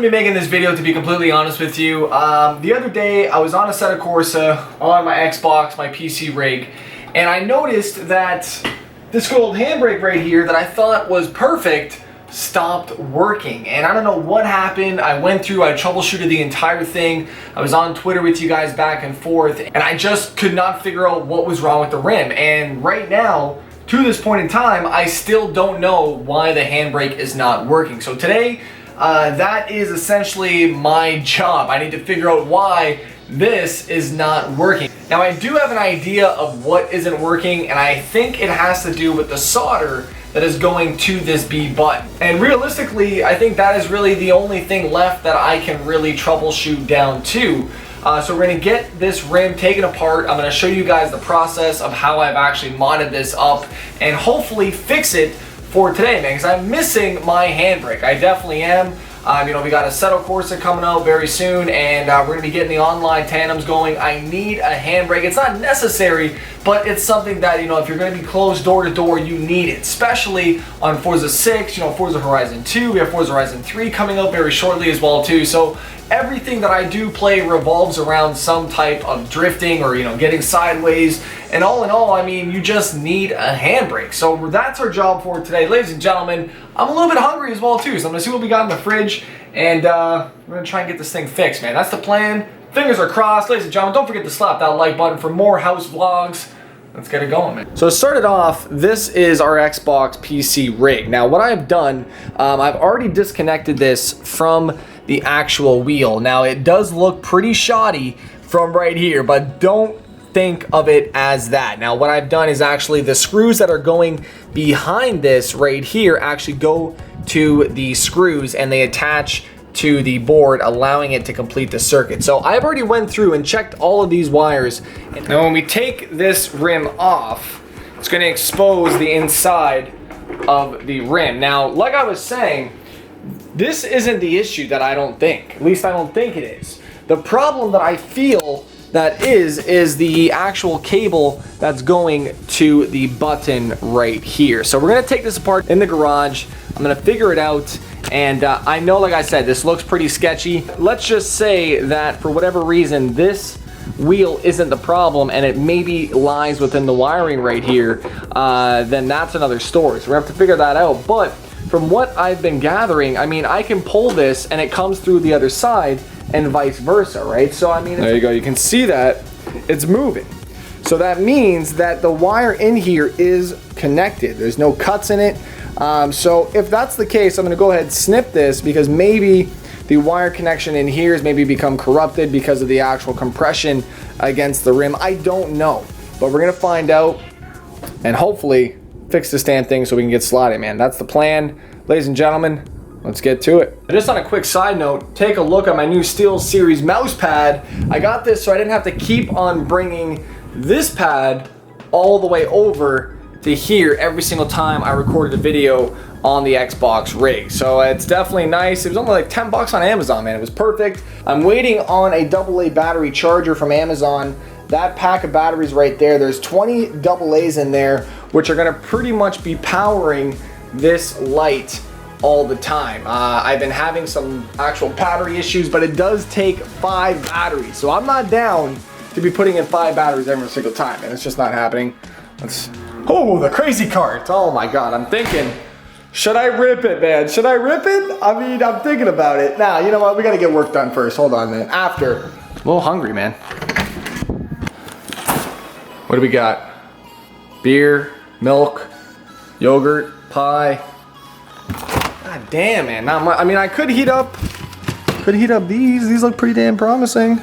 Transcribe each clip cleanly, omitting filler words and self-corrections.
be making this video, to be completely honest with you. The other day I was on Assetto Corsa on my Xbox, my PC rig, and I noticed that this good old handbrake right here that I thought was perfect stopped working, and I don't know what happened. I went through, I troubleshooted the entire thing. I was on Twitter with you guys back and forth, and I just could not figure out what was wrong with the rim. And right now, to this point in time, I still don't know why the handbrake is not working. So today, that is essentially my job. I need to figure out why this is not working. Now, I do have an idea of what isn't working, and I think it has to do with the solder that is going to this B button. And realistically, I think that is really the only thing left that I can really troubleshoot down to. So we're gonna get this rim taken apart. I'm gonna show you guys the process of how I've actually modded this up and hopefully fix it for today, man, because I'm missing my handbrake. I definitely am. You know, we got a Assetto Corsa coming out very soon, and we're gonna be getting the online tandems going. I need a handbrake. It's not necessary, but it's something that, you know, if you're gonna be closed door to door, you need it, especially on Forza 6, you know, Forza Horizon 2, we have Forza Horizon 3 coming out very shortly as well too. So everything that I do play revolves around some type of drifting or, you know, getting sideways. And all in all, I mean, you just need a handbrake. So that's our job for today. Ladies and gentlemen, I'm a little bit hungry as well too, so I'm gonna see what we got in the fridge, and we're gonna try and get this thing fixed, man. That's the plan. Fingers are crossed. Ladies and gentlemen, don't forget to slap that like button for more house vlogs. Let's get it going, man. So to start it off, this is our Xbox PC rig. Now, what I've done, I've already disconnected this from the actual wheel. Now, it does look pretty shoddy from right here, but don't think of it as that. Now, what I've done is actually the screws that are going behind this right here actually go to the screws, and they attach to the board, allowing it to complete the circuit. So I've already went through and checked all of these wires. Now, when we take this rim off, it's going to expose the inside of the rim. Now, like I was saying, this isn't the issue that I don't think. At least I don't think it is. The problem that I feel that is the actual cable that's going to the button right here. So we're gonna take this apart in the garage. I'm gonna figure it out, and I know, like I said, this looks pretty sketchy. Let's just say that for whatever reason, this wheel isn't the problem and it maybe lies within the wiring right here, then that's another story. So we're gonna have to figure that out. But from what I've been gathering, I mean, I can pull this and it comes through the other side and vice versa, right? So, I mean, there you go. You can see that it's moving. So that means that the wire in here is connected. There's no cuts in it. So if that's the case, I'm gonna go ahead and snip this, because maybe the wire connection in here has maybe become corrupted because of the actual compression against the rim. I don't know, but we're gonna find out and hopefully fix this damn thing so we can get slotted, man. That's the plan. Ladies and gentlemen, let's get to it. Just on a quick side note, take a look at my new SteelSeries mouse pad. I got this so I didn't have to keep on bringing this pad all the way over to here every single time I recorded a video on the Xbox rig. So it's definitely nice. It was only like 10 bucks on Amazon, man. It was perfect. I'm waiting on a AA battery charger from Amazon. That pack of batteries right there, there's 20 AA's in there, which are gonna pretty much be powering this light all the time. I've been having some actual battery issues, but it does take 5 batteries. So I'm not down to be putting in 5 batteries every single time, and it's just not happening. Oh, the crazy cart. Oh my God, I'm thinking, should I rip it, man? Should I rip it? I mean, I'm thinking about it. Nah, you know what? We gotta get work done first. Hold on, man. After. I'm a little hungry, man. What do we got? Beer, milk, yogurt, pie. God damn, man. Not much. I mean, I could heat up these. These look pretty damn promising.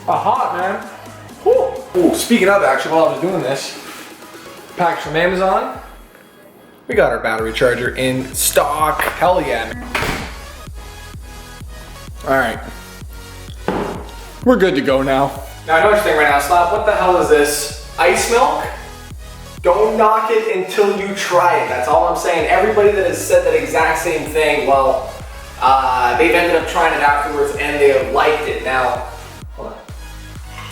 Hot, man. Ooh, speaking of, actually, while I was doing this, package from Amazon, we got our battery charger in stock. Hell yeah, man. All right, we're good to go now. Now I know what you're thinking right now, Slap, what the hell is this? Ice milk? Don't knock it until you try it. That's all I'm saying. Everybody that has said that exact same thing, well, They've ended up trying it afterwards and they liked it. Now, hold on.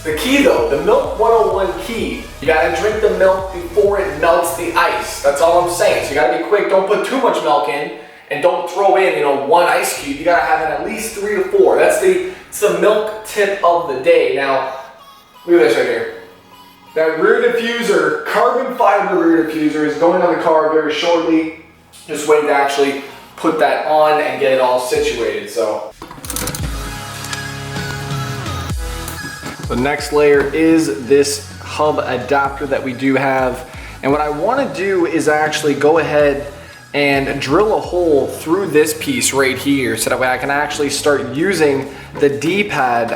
The key though, the Milk 101 key, you gotta drink the milk before it melts the ice. That's all I'm saying. So you gotta be quick, don't put too much milk in, and don't throw in, 1 ice cube. You gotta have at least 3 to 4. It's the milk tip of the day. Now, look at this right here. That rear diffuser, carbon fiber rear diffuser, is going on the car very shortly. Just waiting to actually put that on and get it all situated. So the next layer is this hub adapter that we do have. And what I want to do is actually go ahead and drill a hole through this piece right here so that way I can actually start using the D-pad.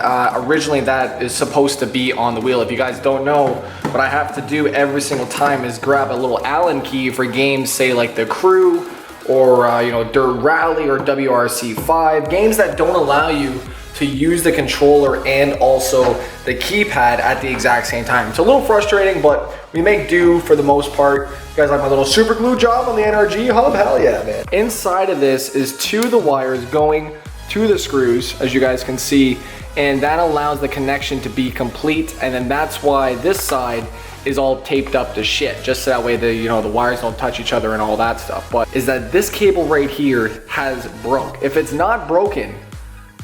Originally that is supposed to be on the wheel. If you guys don't know, what I have to do every single time is grab a little Allen key for games, say like The Crew or Dirt Rally or WRC5, games that don't allow you to use the controller and also the keypad at the exact same time. It's a little frustrating, but we make do for the most part. You guys like my little super glue job on the NRG hub? Hell yeah, man. Inside of this is 2 of the wires going to the screws, as you guys can see, and that allows the connection to be complete, and then that's why this side is all taped up to shit, just so that way the wires don't touch each other and all that stuff. But is that this cable right here has broke. If it's not broken,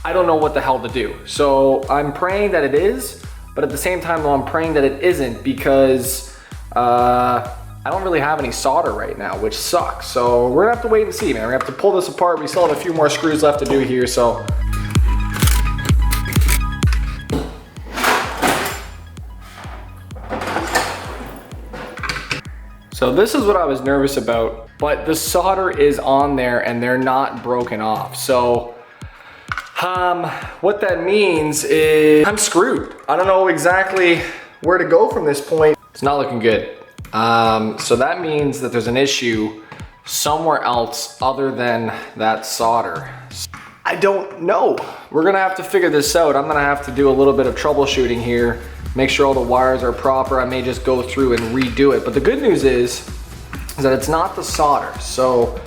I don't know what the hell to do. So I'm praying that it is, but at the same time though, I'm praying that it isn't, because I don't really have any solder right now, which sucks. So we're gonna have to wait and see, man. We're gonna have to pull this apart. We still have a few more screws left to do here, so. So this is what I was nervous about, but the solder is on there and they're not broken off. So what that means is I'm screwed. I don't know exactly where to go from this point. It's not looking good. So that means that there's an issue somewhere else other than that solder. I don't know. We're gonna have to figure this out. I'm gonna have to do a little bit of troubleshooting here, make sure all the wires are proper. I may just go through and redo it. But the good news is that it's not the solder. So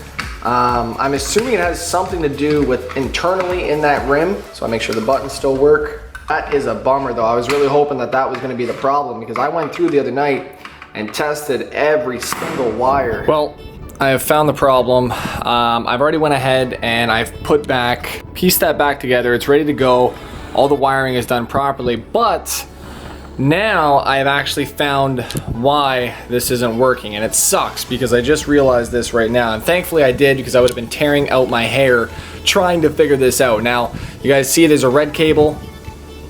I'm assuming it has something to do with internally in that rim. So I make sure the buttons still work. That is a bummer though. I was really hoping that that was gonna be the problem, because I went through the other night and tested every single wire. Well, I have found the problem. I've already went ahead and I've pieced that back together. It's ready to go. All the wiring is done properly, but now I've actually found why this isn't working, and it sucks because I just realized this right now, and thankfully I did, because I would have been tearing out my hair trying to figure this out. Now, you guys see there's a red cable.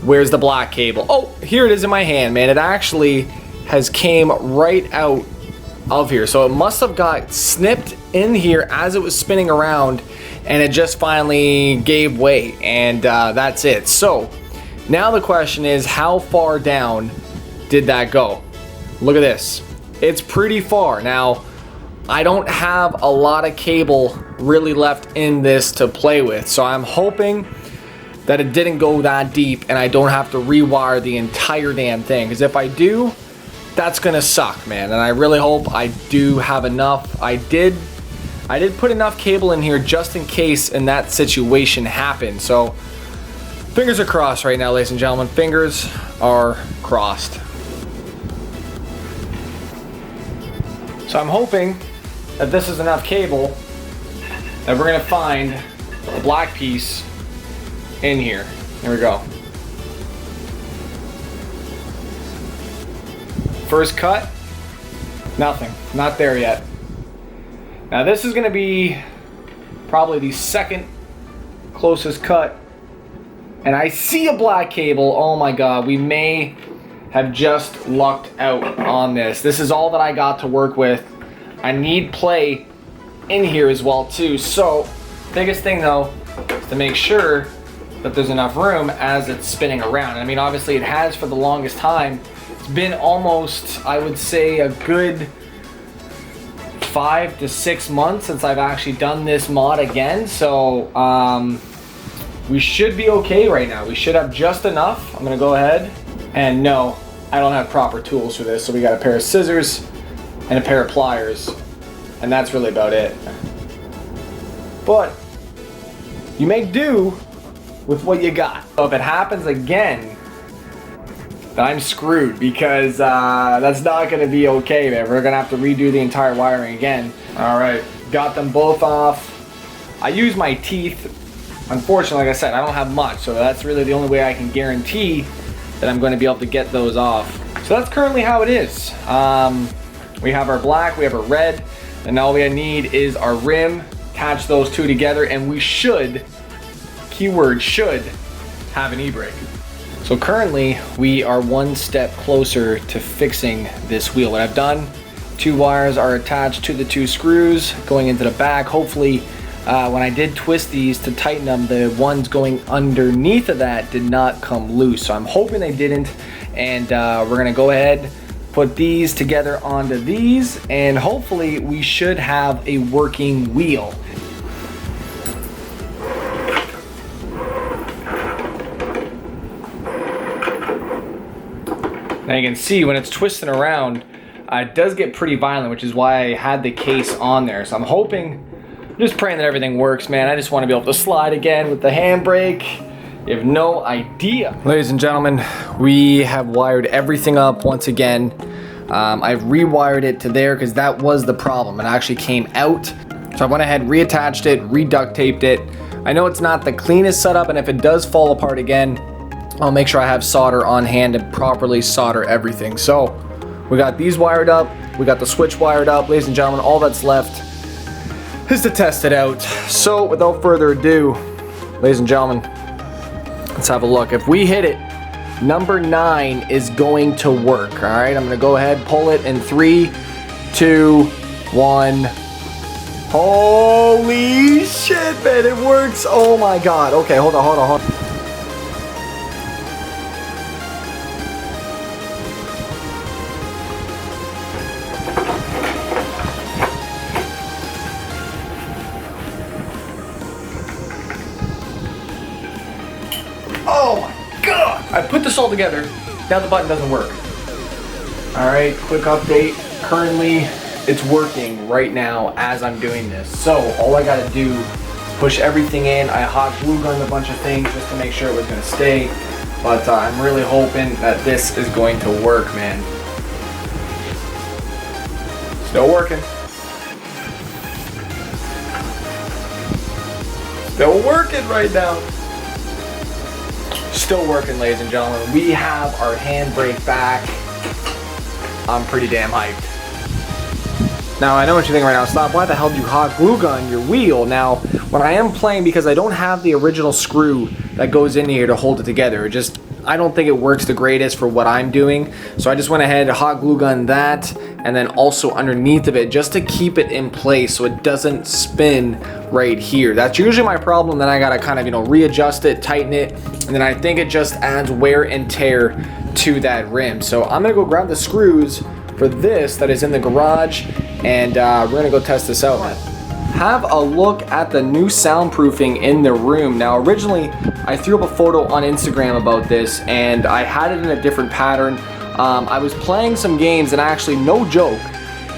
Where's the black cable? Oh, here it is in my hand, man. It actually has came right out of here. So it must have got snipped in here as it was spinning around, and it just finally gave way, and that's it. So now the question is, how far down did that go? Look at this. It's pretty far. Now, I don't have a lot of cable really left in this to play with, so I'm hoping that it didn't go that deep and I don't have to rewire the entire damn thing, because if I do, that's gonna suck, man. And I really hope I do have enough. I did put enough cable in here just in case in that situation happened. So fingers are crossed right now, ladies and gentlemen. Fingers are crossed. So I'm hoping that this is enough cable that we're gonna find a black piece in here. Here we go. First cut, nothing, not there yet. Now this is gonna be probably the second closest cut, and I see a black cable. Oh my God, we may have just lucked out on this. This is all that I got to work with. I need play in here as well too. So biggest thing though is to make sure that there's enough room as it's spinning around. I mean, obviously it has for the longest time. It's been almost, I would say, a good 5 to 6 months since I've actually done this mod again. So we should be okay right now. We should have just enough. I'm gonna go ahead, and no, I don't have proper tools for this. So we got a pair of scissors and a pair of pliers, and that's really about it. But you make do with what you got. So if it happens again, then I'm screwed, because that's not gonna be okay, man. We're gonna have to redo the entire wiring again. All right, got them both off. I use my teeth. Unfortunately, like I said, I don't have much, so that's really the only way I can guarantee that I'm going to be able to get those off. So that's currently how it is. We have our black, we have our red, and all we need is our rim. Attach those two together, and we should, keyword should, have an e-brake. So currently, we are one step closer to fixing this wheel. What I've done, 2 wires are attached to the 2 screws going into the back. Hopefully, when I did twist these to tighten them, the ones going underneath of that did not come loose. So I'm hoping they didn't, and we're gonna go ahead, put these together onto these, and hopefully we should have a working wheel. Now you can see when it's twisting around, it does get pretty violent, which is why I had the case on there. So I'm hoping, just praying that everything works, man. I just want to be able to slide again with the handbrake. You have no idea. Ladies and gentlemen, we have wired everything up once again. I've rewired it to there because that was the problem. It actually came out. So I went ahead, reattached it, reduct taped it. I know it's not the cleanest setup, and if it does fall apart again, I'll make sure I have solder on hand to properly solder everything. So we got these wired up, we got the switch wired up. Ladies and gentlemen, all that's left is to test it out. So without further ado, ladies and gentlemen, let's have a look. If we hit it, number 9 is going to work. All right, I'm gonna go ahead, pull it in 3, 2, 1. Holy shit, man, it works. Oh my God. Okay, hold on. Oh my God! I put this all together. Now the button doesn't work. All right, quick update. Currently, it's working right now as I'm doing this. So all I gotta do is push everything in. I hot glue gunned a bunch of things just to make sure it was gonna stay. But I'm really hoping that this is going to work, man. Still working. Still working right now. Still working, ladies and gentlemen. We have our handbrake back. I'm pretty damn hyped. Now, I know what you're thinking right now. Slap, why the hell did you hot glue gun your wheel? Now, when I am playing, because I don't have the original screw that goes in here to hold it together, I don't think it works the greatest for what I'm doing. So I just went ahead and hot glue gun that, and then also underneath of it, just to keep it in place so it doesn't spin right here. That's usually my problem. Then I gotta kind of, readjust it, tighten it, and then I think it just adds wear and tear to that rim. So I'm gonna go grab the screws for this that is in the garage, and we're gonna go test this out. Have a look at the new soundproofing in the room. Now, originally, I threw up a photo on Instagram about this, and I had it in a different pattern. I was playing some games, and actually, no joke,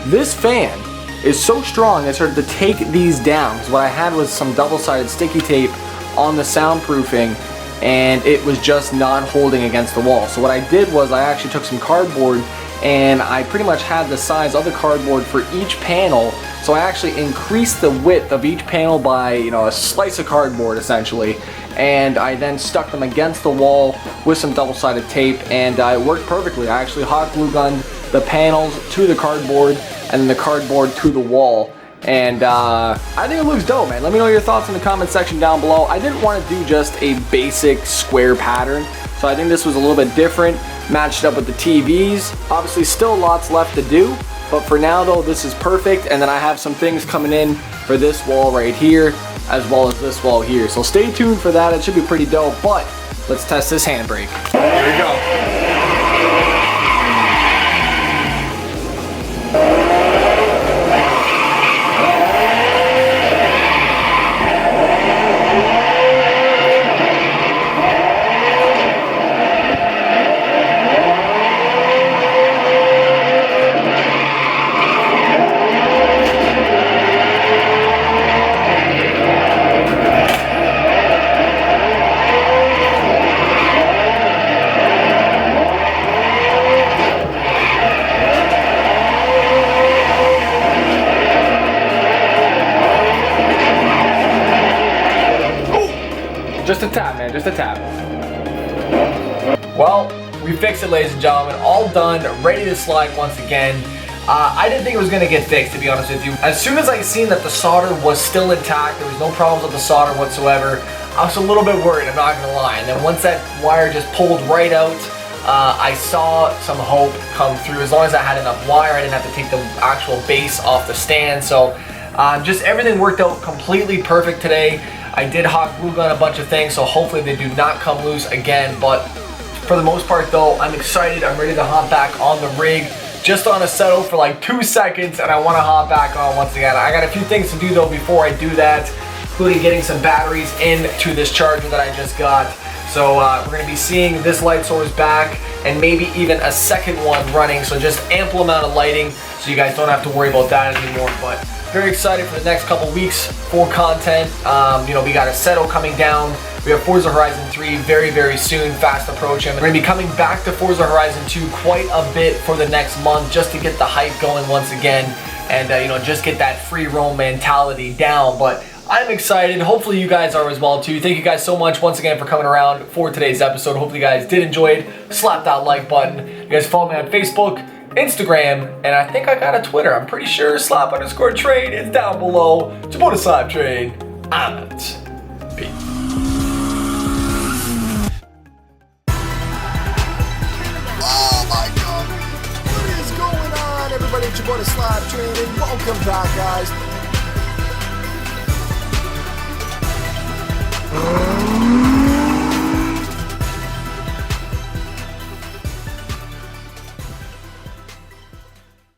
this fan is so strong I started to take these down. Because what I had was some double-sided sticky tape on the soundproofing, and it was just not holding against the wall. So what I did was I actually took some cardboard, and I pretty much had the size of the cardboard for each panel. So I actually increased the width of each panel by, a slice of cardboard essentially. And I then stuck them against the wall with some double-sided tape, and it worked perfectly. I actually hot glue gunned the panels to the cardboard and then the cardboard to the wall. And I think it looks dope, man. Let me know your thoughts in the comment section down below. I didn't want to do just a basic square pattern, so I think this was a little bit different, matched up with the TVs. Obviously still lots left to do, but for now though, this is perfect. And then I have some things coming in for this wall right here, as well as this wall here. So stay tuned for that, it should be pretty dope, but let's test this handbrake. Here we go. Just a tap. Well, we fixed it, ladies and gentlemen. All done, ready to slide once again. I didn't think it was going to get fixed, to be honest with you. As soon as I seen that the solder was still intact, there was no problems with the solder whatsoever, I was a little bit worried, I'm not going to lie. And then once that wire just pulled right out, I saw some hope come through. As long as I had enough wire, I didn't have to take the actual base off the stand. So just everything worked out completely perfect today. I did hot glue gun a bunch of things, so hopefully they do not come loose again. But for the most part though, I'm excited. I'm ready to hop back on the rig. Just on a settle for like 2 seconds, and I want to hop back on once again. I got a few things to do though before I do that, including getting some batteries into this charger that I just got. So we're going to be seeing this light source back and maybe even a second one running. So just ample amount of lighting so you guys don't have to worry about that anymore. But very excited for the next couple weeks for content. You know, we got a settle coming down. We have Forza Horizon 3 very, very soon, fast approaching. We're going to be coming back to Forza Horizon 2 quite a bit for the next month just to get the hype going once again and, you know, just get that free roam mentality down. But I'm excited. Hopefully you guys are as well too. Thank you guys so much once again for coming around for today's episode. Hopefully you guys did enjoy it. Slap that like button. You guys follow me on Facebook, Instagram, and I think I got a Twitter. I'm pretty sure slap_train is down below. It's your boy, the SLAP Train. I'm out. Peace. Oh my god! What is going on, everybody? It's your boy, the SLAPTrain, and welcome back, guys.